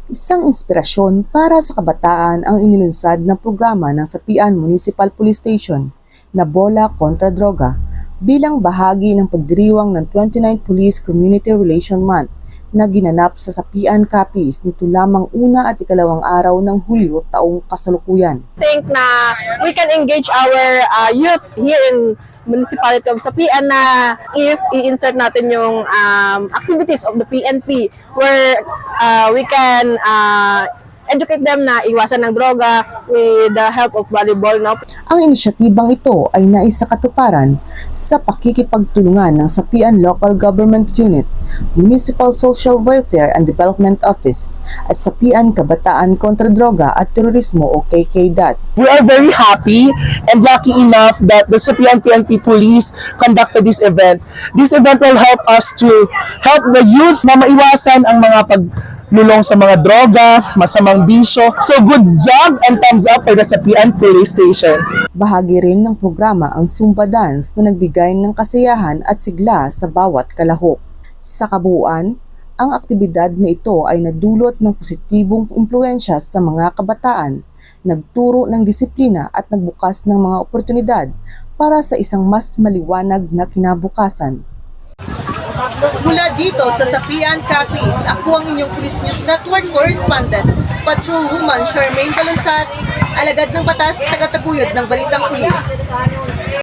Isang inspirasyon para sa kabataan ang inilunsad ng programa ng Sapian Municipal Police Station na Bola Kontra Droga bilang bahagi ng pagdiriwang ng 29th Police Community Relation Month na ginanap sa Sapian Capiz nito lamang una at ikalawang araw ng Hulyo taong kasalukuyan. Think na we can engage our youth here in Municipality of Sapian na if i-insert natin yung activities of the PNP where we can educate them na iwasan ng droga with the help of volleyball. No? Ang inisyatibang ito ay naisakatuparan sa pakikipagtulungan ng Sapian Local Government Unit, Municipal Social Welfare and Development Office at Sapian Kabataan Kontra Droga at Terorismo o KKDAT. We are very happy and lucky enough that the Sapian PNP Police conducted this event. This event will help us to help the youth na maiwasan ang mga paglulong sa mga droga, masamang bisyo. So good job and thumbs up for the Sapian Police Station. Bahagi rin ng programa ang Zumba Dance na nagbigay ng kasiyahan at sigla sa bawat kalahok. Sa kabuuan, ang aktibidad na ito ay nadulot ng positibong impluensya sa mga kabataan, nagturo ng disiplina at nagbukas ng mga oportunidad para sa isang mas maliwanag na kinabukasan. Mula dito sa Sapian Capiz, ako ang inyong Police News Network Correspondent, Patrolwoman Charmaine Balunsat, alagad ng batas, tagataguyod ng Balitang Pulis.